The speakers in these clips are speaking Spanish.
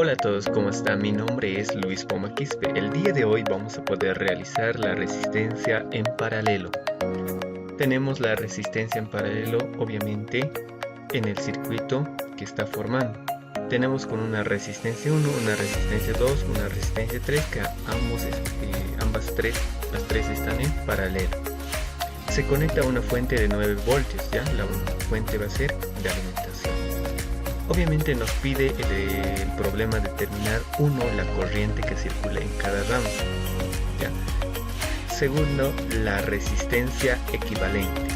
Hola a todos, ¿cómo están? Mi nombre es Luis Poma Quispe. El día de hoy vamos a poder realizar la resistencia en paralelo. Tenemos la resistencia en paralelo, obviamente, en el circuito que está formando. Tenemos con una resistencia 1, una resistencia 2, una resistencia 3, que las tres están en paralelo. Se conecta a una fuente de 9 voltios, ¿ya? La fuente va a ser de alimentación. Obviamente nos pide el problema determinar la corriente que circula en cada rama, ¿ya? Segundo, la resistencia equivalente.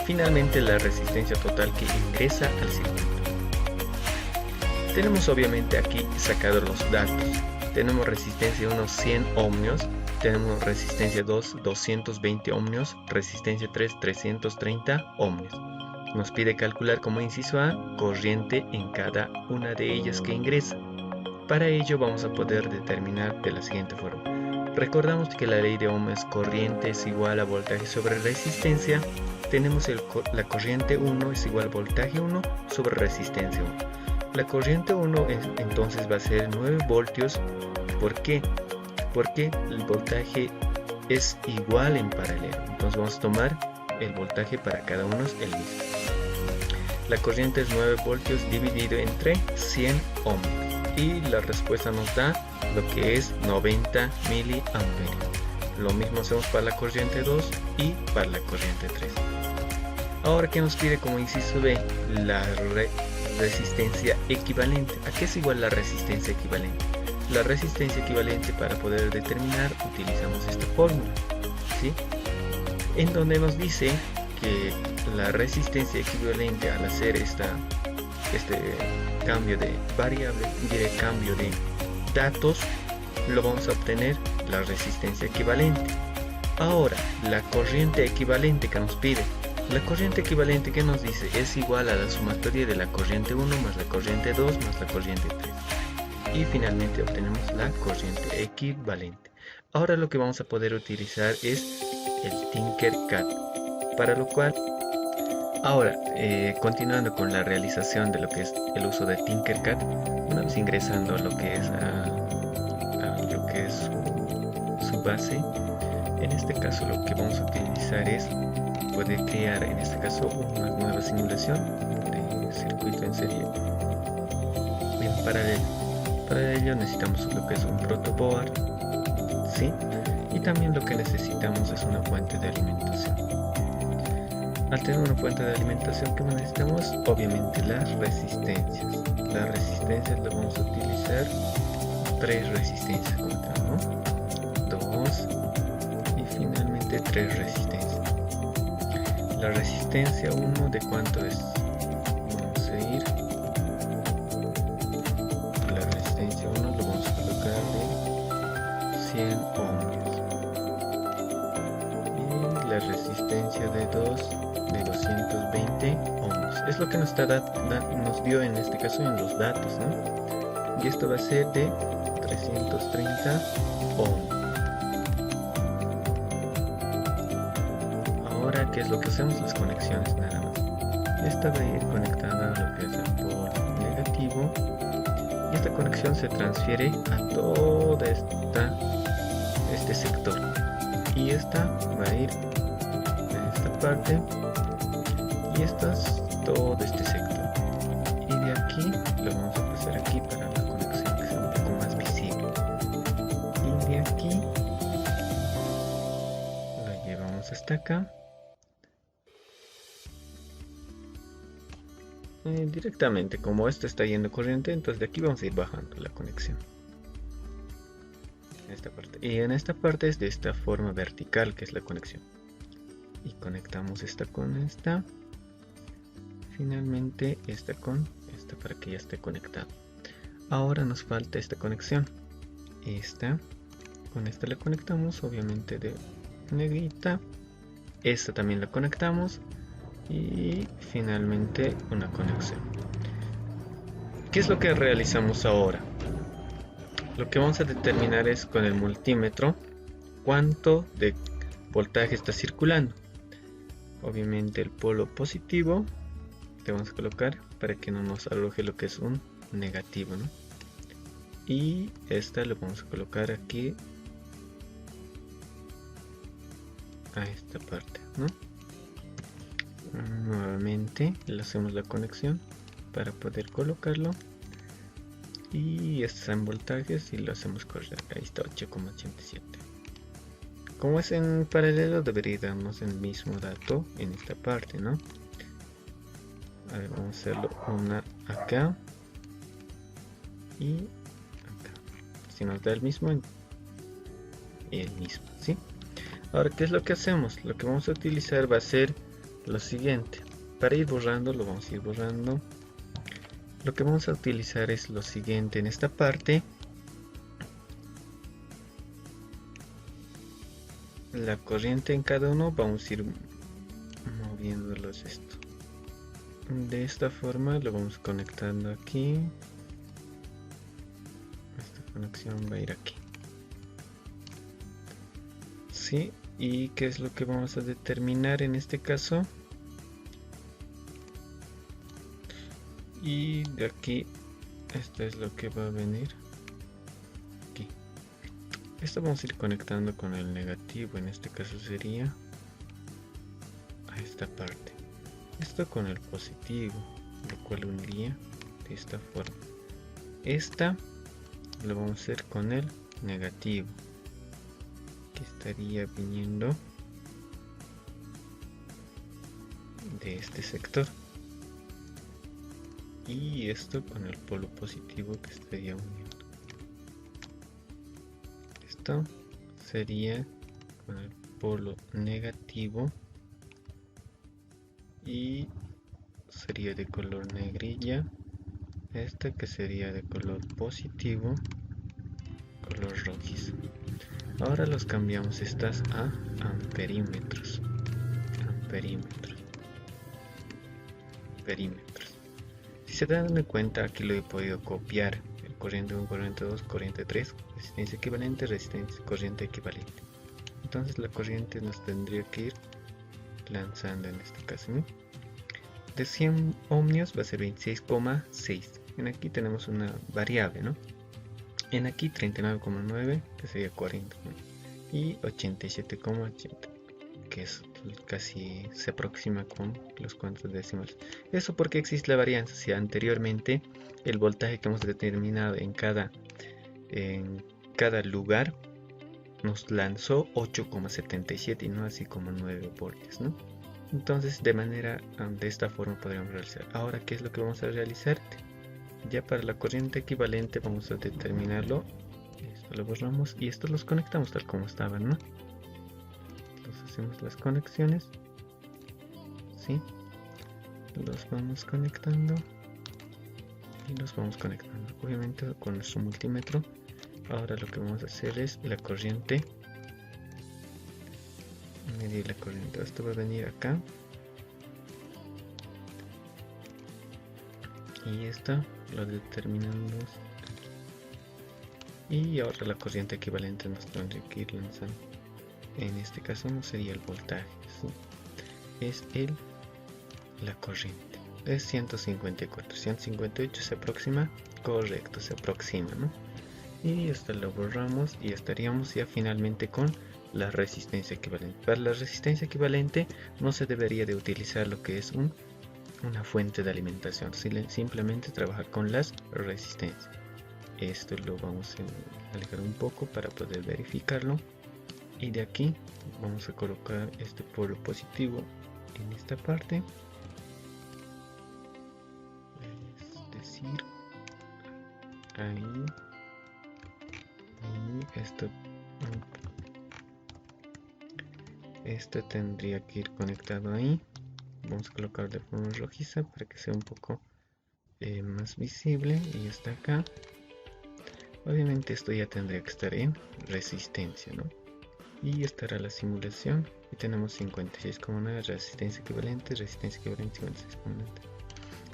Finalmente, la resistencia total que ingresa al circuito. Tenemos obviamente aquí sacados los datos. Tenemos resistencia 1 100 ohmios, tenemos resistencia 2 220 ohmios, resistencia 3 330 ohmios. Nos pide calcular como inciso A corriente en cada una de ellas que ingresa. Para ello vamos a poder determinar de la siguiente forma. Recordamos que la ley de Ohm es corriente es igual a voltaje sobre resistencia. Tenemos la corriente 1 es igual a voltaje 1 sobre resistencia 1. La corriente 1 entonces va a ser 9 voltios. ¿Por qué? Porque el voltaje es igual en paralelo. Entonces vamos a tomar el voltaje para cada uno es el mismo. La corriente es 9 voltios dividido entre 100 ohmios y la respuesta nos da lo que es 90 miliamperios. Lo mismo hacemos para la corriente 2 y para la corriente 3. Ahora, ¿qué nos pide como inciso B? La resistencia equivalente. ¿A qué es igual la resistencia equivalente? La resistencia equivalente, para poder determinar, utilizamos esta fórmula, ¿sí? En donde nos dice que la resistencia equivalente, al hacer este cambio de variable y de cambio de datos, lo vamos a obtener la resistencia equivalente. Ahora, la corriente equivalente que nos pide, la corriente equivalente que nos dice es igual a la sumatoria de la corriente 1 más la corriente 2 más la corriente 3. Y finalmente obtenemos la corriente equivalente. Ahora lo que vamos a poder utilizar es el Tinkercad, para lo cual ahora continuando con la realización de lo que es el uso de Tinkercad, una vez ingresando a lo que es su base, en este caso lo que vamos a utilizar es poder crear en este caso una nueva simulación de circuito en serie en paralelo. Para ello necesitamos lo que es un protoboard, ¿sí? Y también lo que necesitamos es una fuente de alimentación. Al tener una fuente de alimentación, ¿qué necesitamos? Obviamente las resistencias. Las resistencias las vamos a utilizar 3 resistencias como tal, ¿no? 2 y finalmente 3 resistencias. La resistencia 1, ¿de cuánto es? Vamos a ir. La resistencia 1 lo vamos a colocar de 100 ohmios. La resistencia de 2 de 220 ohmios. Es lo que nos dio en este caso en los datos, ¿no? Y esto va a ser de 330 ohmios. Ahora, ¿qué es lo que hacemos? Las conexiones nada más. Esta va a ir conectada a lo que es el polo negativo. Y esta conexión se transfiere a toda este sector. Y esta va a ir parte y esto es todo este sector, y de aquí lo vamos a pasar aquí para la conexión que sea un poco más visible, y de aquí lo llevamos hasta acá directamente. Como esto está yendo corriente, entonces de aquí vamos a ir bajando la conexión en esta parte, y en esta parte es de esta forma vertical que es la conexión. Y conectamos esta con esta, finalmente esta con esta para que ya esté conectado. Ahora nos falta esta conexión, con esta la conectamos obviamente de negrita, esta también la conectamos y finalmente una conexión. ¿Qué es lo que realizamos ahora? Lo que vamos a determinar es con el multímetro cuánto de voltaje está circulando. Obviamente el polo positivo le vamos a colocar para que no nos arroje lo que es un negativo, ¿no? Y esta lo vamos a colocar aquí a esta parte, ¿no? Nuevamente le hacemos la conexión para poder colocarlo, y estos en voltajes y lo hacemos correr. Ahí está, 8,87. como es en paralelo, debería darnos el mismo dato en esta parte, ¿no? A ver, vamos a hacerlo una acá y acá. Si nos da el mismo y el mismo, ¿sí? Ahora, ¿qué es lo que hacemos? Lo que vamos a utilizar va a ser lo siguiente. Para ir borrando, lo vamos a ir borrando. Lo que vamos a utilizar es lo siguiente. En esta parte, la corriente en cada uno, vamos a ir moviéndolos esto. De esta forma lo vamos conectando aquí. Esta conexión va a ir aquí. ¿Sí? ¿Y qué es lo que vamos a determinar en este caso? Y de aquí, esto es lo que va a venir aquí. Esto vamos a ir conectando con el negativo, en este caso sería a esta parte. Esto con el positivo, lo cual uniría de esta forma. Esta lo vamos a hacer con el negativo, que estaría viniendo de este sector. Y esto con el polo positivo, que estaría uniendo. Esto sería con el polo negativo y sería de color negrilla. Esta que sería de color positivo, color rojizo. Ahora los cambiamos estas a amperímetros. Perímetros. Si se dan cuenta, aquí lo he podido copiar. El corriente 1, corriente 2, corriente 3, resistencia equivalente, resistencia, corriente equivalente. Entonces la corriente nos tendría que ir lanzando en este caso, ¿no? De 100 ohmios va a ser 26,6. En aquí tenemos una variable, ¿no? En aquí 39,9, que sería 40, ¿no? Y 87,80, que es casi se aproxima con los cuantos decimales. Eso porque existe la varianza. Si anteriormente el voltaje que hemos determinado en cada lugar nos lanzó 8,77 y no así como 9 voltios, ¿no? Entonces de esta forma podríamos realizar. Ahora, ¿qué es lo que vamos a realizar? Ya para la corriente equivalente vamos a determinarlo. Esto lo borramos y estos los conectamos tal como estaban, ¿no? Hacemos las conexiones, ¿sí? Los vamos conectando y los vamos conectando, obviamente con nuestro multímetro. Ahora lo que vamos a hacer es la corriente, medir la corriente. Esto va a venir acá y esta lo determinamos aquí. Y ahora la corriente equivalente nos tendría que ir lanzando. En este caso no sería el voltaje, ¿sí? Es la corriente. Es 154, 158 se aproxima, correcto, se aproxima, ¿no? Y esto lo borramos y estaríamos ya finalmente con la resistencia equivalente. Para la resistencia equivalente no se debería de utilizar lo que es una fuente de alimentación, simplemente trabajar con las resistencias. Esto lo vamos a alejar un poco para poder verificarlo. Y de aquí vamos a colocar este polo positivo en esta parte, es decir, ahí, y esto tendría que ir conectado ahí. Vamos a colocar de forma rojiza para que sea un poco más visible, y está acá. Obviamente esto ya tendría que estar en resistencia, ¿no? Y estará la simulación y tenemos 56,9 resistencia equivalente, 56,9.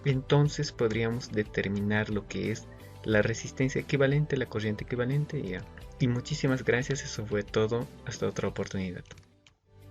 Entonces podríamos determinar lo que es la resistencia equivalente, la corriente equivalente y ya. Y muchísimas gracias, eso fue todo, hasta otra oportunidad.